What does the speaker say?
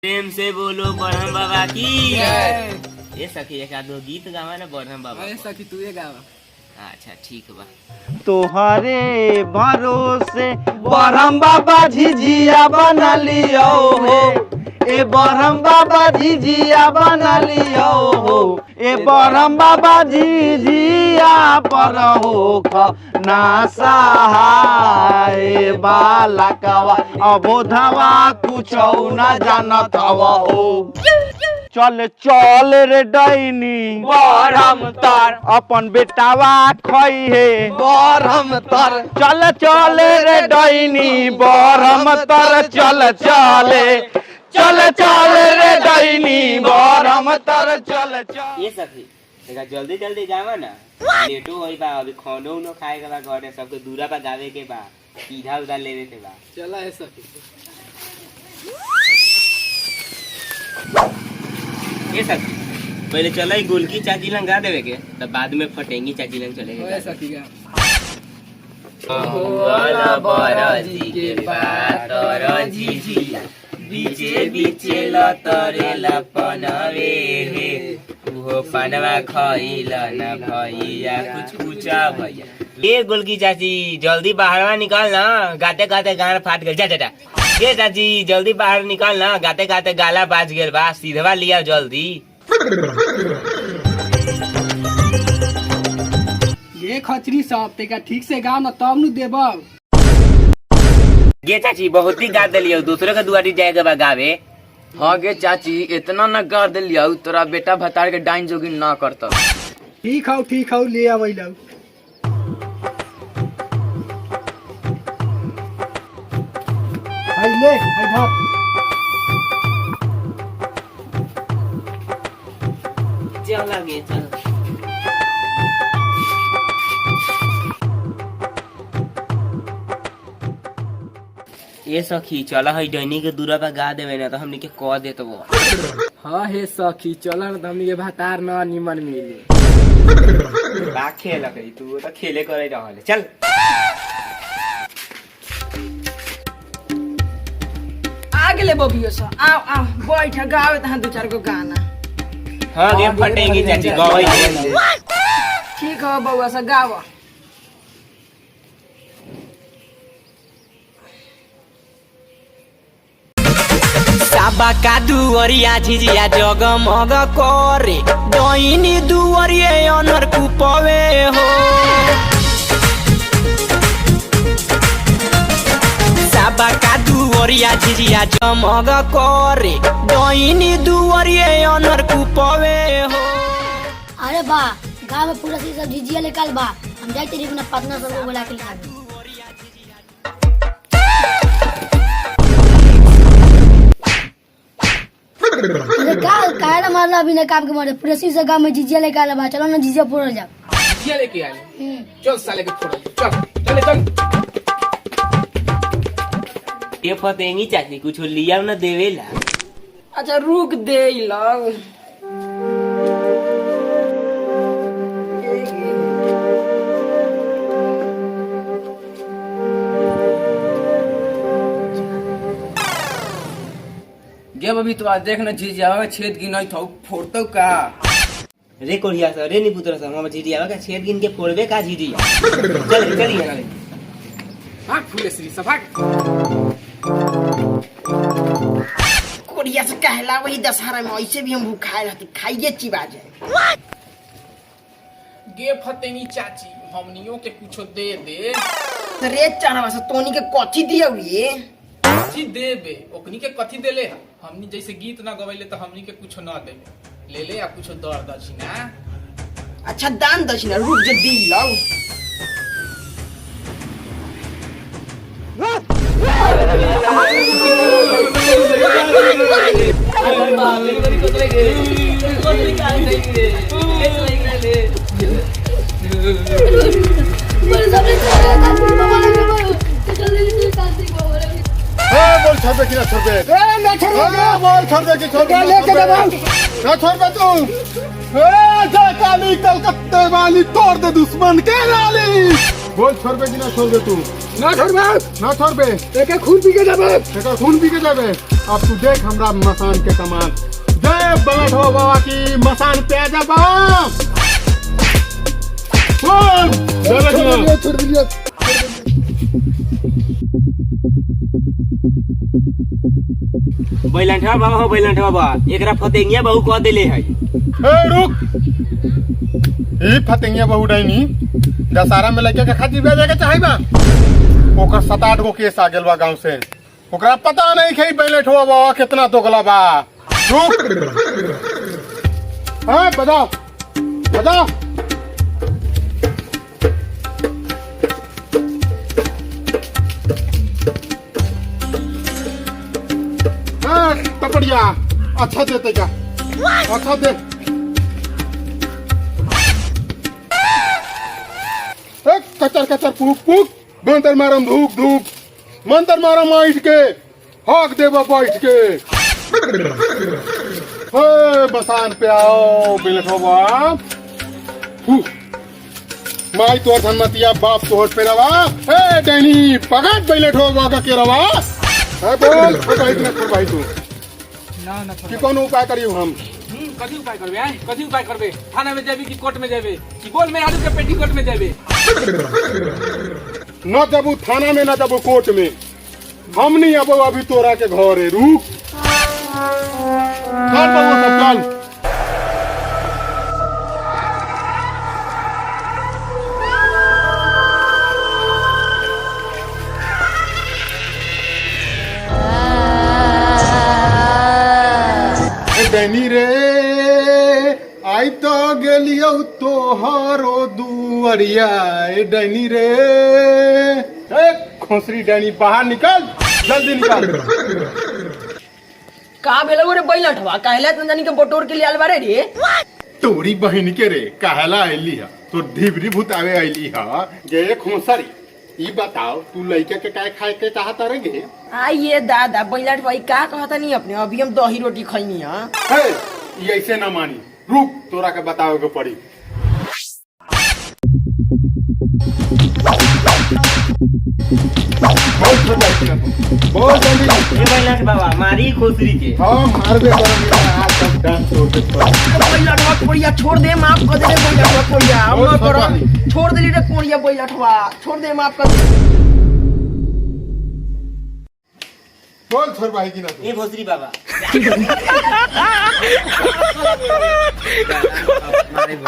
प्रेम से बोलो बरहम बाबा की ये सखी एक आधो गीत गावा ना बरहम बाबा। सखी तू ये गावा। अच्छा ठीक बा। तोहरे भरोसे बरहम बाबा झिझिया बना लियो हो, ए बरहम बाबा झिझिया बना लियो हो, ए बरहम बाबा झिझिया पर हो ना सहाय बालकवा अबोधवा कुछ न जानत हवा हो। चल चल रे डैनी बरहम तर अपन बेटावा खई है बरहम तर। चल चल रे डैनी बरहम तर चल चले चल चल रे डैनी बरहम तर चल चल। ये सखी देखा जल्दी जल्दी जावा ना, लेटो होई बा, अभी खानो उनो खाए के बा, घरे सबके दूरा पर गावे के बा, सीधा उधर लेवे के बा। चला है सखी। ये सखी पहले चला ही गोलकी चाची लंग गा देवे के, तब बाद में फटेंगी चाची लंग चलेंगे। सखी गा बीचे बीचे लतरे लपनवे हे वो पनवा खइला ना भैया कुछ पूछा भैया। ये गोलकी चाची जल्दी बाहर निकाल ना, गाते गाते गाना फाट गया। जा जा जा ये चाची जल्दी बाहर निकाल ना, गाते गाते गाला बाज गया बा, सीधवा लिया जल्दी। ये खचरी सब तेका ठीक से गाओ ना तब नु देबो। ये चाची बहुत ही गा दिलियो, दूसरे का दुआरी जाएगा बा गावे। हाँ गे चाची इतना न कर दिलिया तोरा बेटा भतार के डाइन जोगिन ना करता। ठीक हो ले आवै लो। ले इधर चल आगे चल। ये सखी चला है डैनी के दूरा पर गा देवे ना तो हमने के कह दे तो वो। हाँ हे सखी चल न हमनी के भतार न निमन मिली। बा खेल करी तू तो खेले करे रहले चल। आगे ले बबियो सा आओ बैठ गावे तहां दो चार गो गाना। हां गे फटेगी चाची गावे दे। ठीक हो बउआ सा गावा। साबा का दुवरिया झिझिया जगमग करे, डैनी दुवरिये अनर कुपवे हो। साबा का दुवरिया झिझिया जगमग करे, डैनी दुवरिये अनर कुपवे हो। अरे बा गाँव में पूरा सी सब झिझिया निकाल बा, हम जाए तेरी अपना पटना सबको बुला के लिखा दे। काहे ना मारला अभी ने काम के मारे प्रेसी से गांव में झिझिया लेके आला बा। चलो ना झिझिया फोड़ जा। झिझिया लेके आले चल साले के फोड़ चल चल। ये फटेगी चाची कुछ लिया ना देवेला। अच्छा रुक दे लो। गे अभी तो आज देखना झिझिया छेद की नहीं था फोड़तो का। रे कोढ़िया सा रे नी पुत्र सा हम झिझिया का छेद गिन के फोड़बे का झिझिया। चल चलिए ना भाग फूले श्री सब भाग। कोरिया से कहला वही दशहरा में ऐसे भी हम भूखाए रहते खाइए चिबा जाए। गे फतेनी चाची हमनियों के कुछ दे दे। रे चाहवा से तोनी के कथी दियो ये कथी देबे ओकनी के कथी देले हमनी जैसे गीत ना गवैले तो हमनी के कुछ ना देबे ले ले या कुछ दर दक्षिणा। अच्छा दान दक्षिणा रुक जे दी लो। बोल छोड़ दे कि ना छोड़ दे। बोल छोड़ दे कि छोड़ दे। ना छोड़ दे तू। जा काली कलकत्ते वाली तोड़ दे दुश्मन के लाली। बोल छोड़बे कि ना छोड़बे तू? ना छोड़बे। ना छोड़बे। एक खून पी के जाबे। एकर खून पी के जाबे। अब तू देख हमरा मसान के कमाल। जय बलठवा बाबा की मसान पे आ जा बाप। बोल चल दिया छोड़ दिया। बैलंठवा बाबा हो बैलंठवा बाबा एकरा फतेंगिया बहू कह देले है। ए रुक। ई फतेंगिया बहू डाइनी दशहरा में लड़के के खातिर भेजे के चाहे बा। ओकर 7-8 गो केस आ गेल बा गांव से। ओकरा पता नहीं कि बैलेठवा बाबा कितना दोगला बा। रुक। हां बजाओ बजाओ। टपड़िया अच्छा देते क्या? अच्छा दे। कचर कचर पुक पुक मंतर मारम धूप धूप मंतर मारम आइट के हक देव बैठ के। बसान पे आओ बिलखो बाप। माई तो धनमतिया बाप तो होट पे रवा। ए डैनी पगट बैलेठो बागा के रवा। है बोल भाई तू भाई तू ना ना कि कौन उपाय करियो हम? कथी उपाय करबे? आय कथी उपाय करबे? थाना में जाबी कि कोर्ट में जाबे कि बोल में आलू के पेटीकोट में जाबे? न जबू थाना में न जबू कोर्ट में। हम नहीं अब अभी तोरा के घर है। रुक चल बाबू सब चल। डैनी रे आई तो गेलियो तोहरो दुआरिया। डैनी रे खोसरी डैनी बाहर निकल जल्दी निकल। का भेलो रे बैलठवा कहला तंजनी के बटोर के लिए आल बारे रे। तोरी बहन के रे कहला आइली है तो ढिबरी भूतावे आइली है। गे खोसरी ई बताओ तू लइका के काय खाए के चाहता रे गे? आइए दादा बैलठवा का कहता नहीं अपने अभी हम दही रोटी खैनी है। हे ई ऐसे ना मानी। रुक तोरा के बतावे के पड़ी। बहुत जल्दी ये बैलंठ बाबा मारी खोसरी के। हाँ मारबे करेंगे आज सब डांस छोड़ दे। बैलठवा कोड़िया छोड़ दे माफ कर दे रे बैलठवा कोड़िया। हम ना करो छोड़ दे रे कोड़िया बैलठवा छोड़ दे माफ कर दे। बोल छोड़ भाई की ना ये खोसरी बाबा